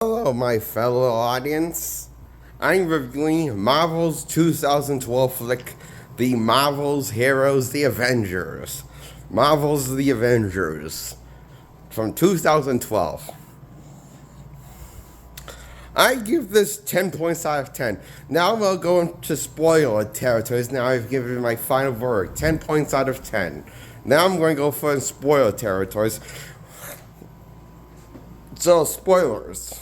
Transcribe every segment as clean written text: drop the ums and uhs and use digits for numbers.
Hello, my fellow audience. I'm reviewing Marvel's 2012 flick, The Marvel's Heroes, The Avengers. Marvel's The Avengers from 2012. I give this 10 points out of 10. Now we'll go into spoiler territories. Now I've given my final verdict, 10 points out of 10. Now I'm going to go for spoiler territories. So, spoilers.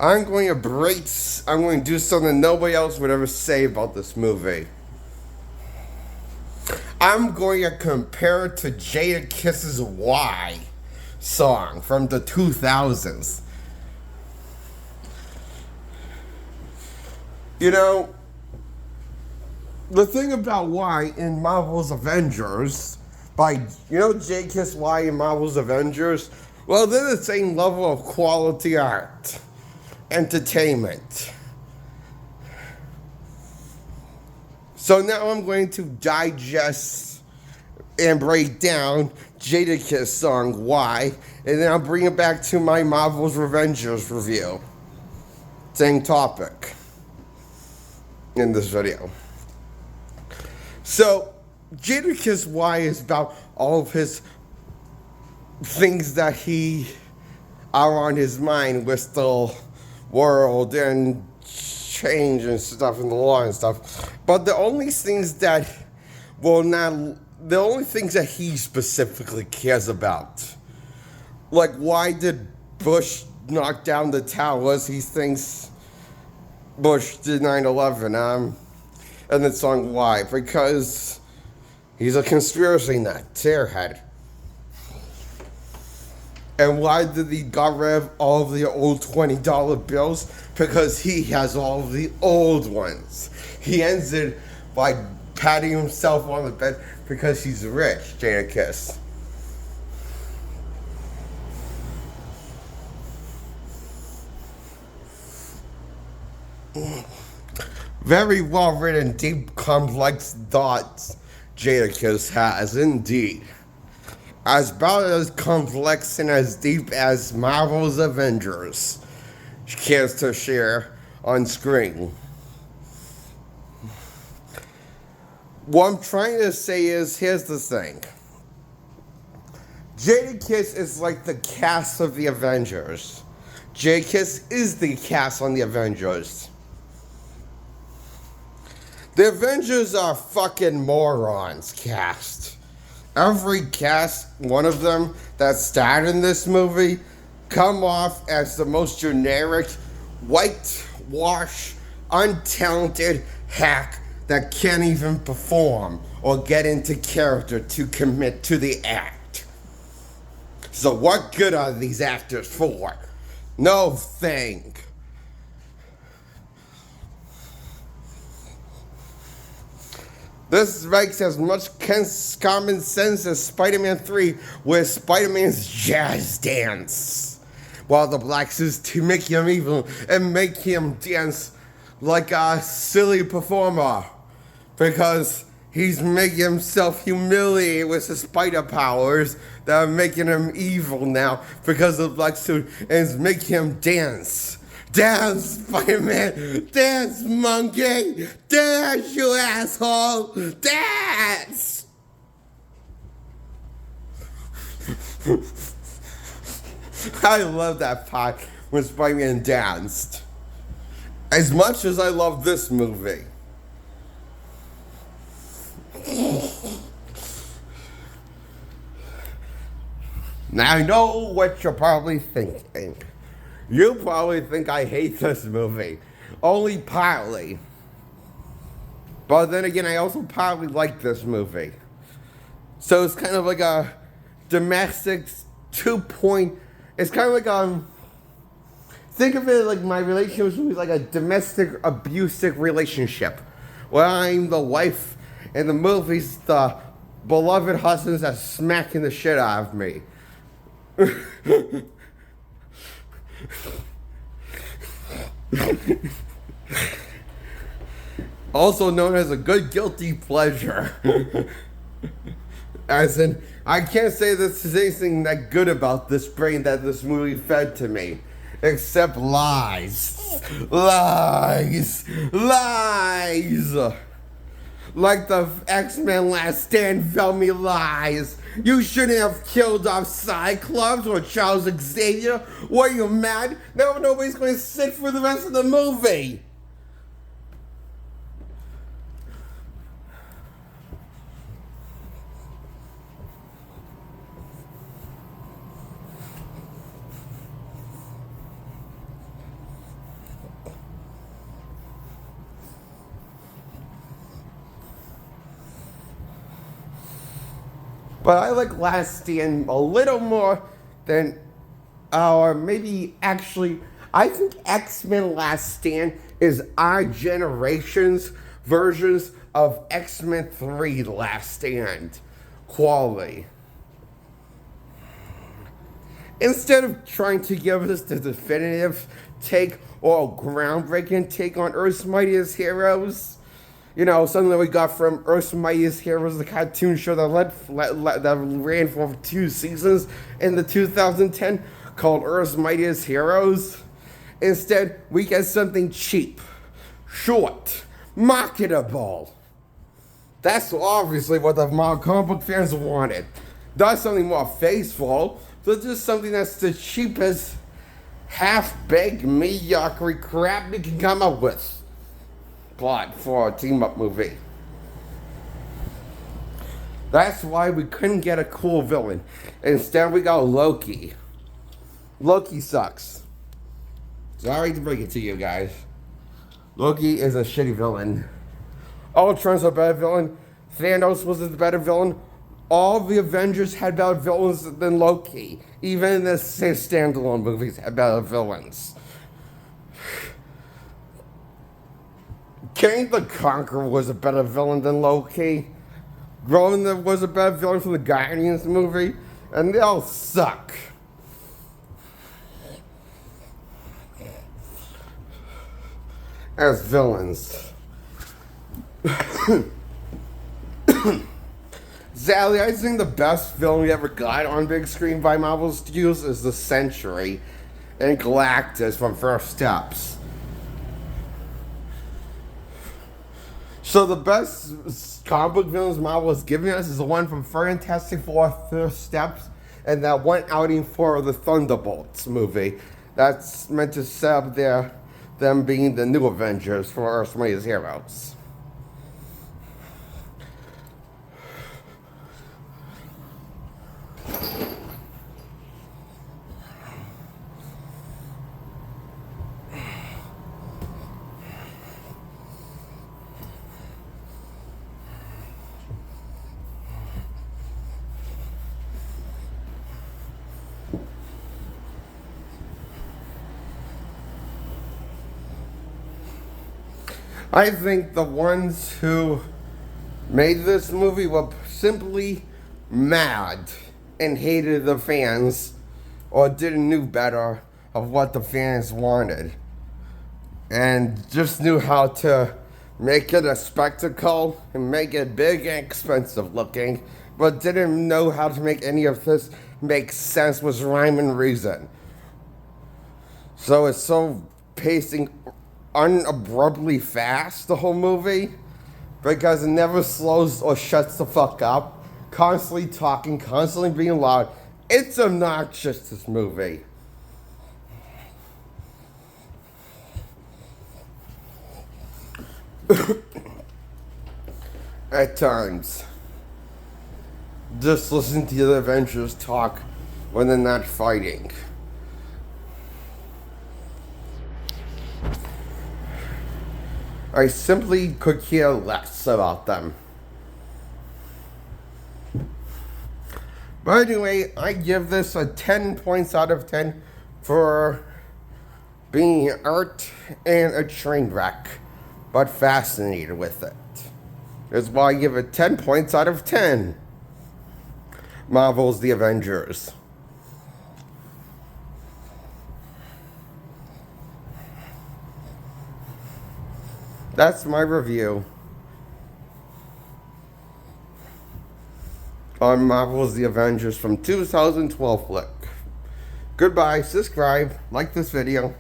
I'm going to do something nobody else would ever say about this movie. I'm going to compare it to Jadakiss's Why song from the 2000s. You know, the thing about Why in Marvel's Avengers, Jadakiss Why in Marvel's Avengers, well, they're the same level of quality art. Entertainment. So now I'm going to digest and break down Jadakiss song Why, and then I'll bring it back to my Marvel's Avengers review. Same topic in this video. So Jadakiss Why is about all of his things that he are on his mind with the world and change and stuff and the law and stuff. But the only things that he specifically cares about, like why did Bush knock down the towers? He thinks Bush did 9/11. And the song Why? Because he's a conspiracy nut, tearhead. And why did he got rid of all of the old $20 bills? Because he has all of the old ones. He ends it by patting himself on the bed because he's rich, Jadakiss. Very well written, deep, complex thoughts Jadakiss has, indeed. About as complex and as deep as Marvel's Avengers cares to share on screen. What I'm trying to say is, here's the thing. Jadakiss is like the cast of the Avengers. Jadakiss is the cast on the Avengers. The Avengers are fucking morons cast. Every cast, one of them that starred in this movie, come off as the most generic, whitewash, untalented hack that can't even perform or get into character to commit to the act. So what good are these actors for? No thing. This makes as much common sense as Spider-Man 3 with Spider-Man's jazz dance. While the black suits to make him evil and make him dance like a silly performer. Because he's making himself humiliate with his spider powers that are making him evil now because of the black suit and is making him dance. Dance, Spider-Man! Dance, monkey! Dance, you asshole! Dance! I love that part when Spider-Man danced. As much as I love this movie. Now I know what you're probably thinking. You probably think I hate this movie. Only partly. But then again, I also partly like this movie. So it's kind of like a domestic 2-point. It's kind of like think of it like my relationship with like a domestic abusive relationship. Where I'm the wife and the movie's the beloved husbands that's smacking the shit out of me. Also known as a good guilty pleasure. As in, I can't say this is anything that good about this brain that this movie fed to me. Except lies. Lies. Lies. Like the X-Men Last Stand fell me lies. You shouldn't have killed off Cyclops or Charles Xavier. Were you mad? Now nobody's going to sit for the rest of the movie. But I like Last Stand a little more than, or maybe actually, I think X-Men Last Stand is our generation's versions of X-Men 3 Last Stand quality. Instead of trying to give us the definitive take or groundbreaking take on Earth's Mightiest Heroes, you know, something that we got from Earth's Mightiest Heroes, the cartoon show that ran for 2 seasons in the 2010 called Earth's Mightiest Heroes. Instead, we get something cheap, short, marketable. That's obviously what the comic book fans wanted. Not something more faithful, but just something that's the cheapest, half-baked, mediocre crap you can come up with. Plot for a team-up movie. That's why we couldn't get a cool villain. Instead, we got Loki. Loki sucks. Sorry to break it to you guys. Loki is a shitty villain. Ultron's a better villain. Thanos was a better villain. All the Avengers had better villains than Loki. Even the standalone movies had better villains. Kang the Conqueror was a better villain than Loki. Ronan was a better villain from the Guardians movie. And they all suck. As villains. Sally, I think the best villain we ever got on big screen by Marvel Studios is the Sentry and Galactus from First Steps. So the best comic book villains Marvel has given us is the one from Fantastic Four First Steps and that one outing for the Thunderbolts movie. That's meant to set up them being the new Avengers for Earth's Mightiest Heroes. I think the ones who made this movie were simply mad and hated the fans or didn't know better of what the fans wanted and just knew how to make it a spectacle and make it big and expensive looking, but didn't know how to make any of this make sense with rhyme and reason. So it's so pacing unabruptly fast, the whole movie, because it never slows or shuts the fuck up. Constantly talking, constantly being loud. It's obnoxious, this movie. At times. Just listen to the Avengers talk when they're not fighting. I simply could care less about them. But anyway, I give this a 10 points out of 10 for being art and a train wreck, but fascinated with it. That's why I give it 10 points out of 10. Marvel's The Avengers. That's my review. on Marvel's The Avengers from 2012 flick. Goodbye, subscribe, like this video.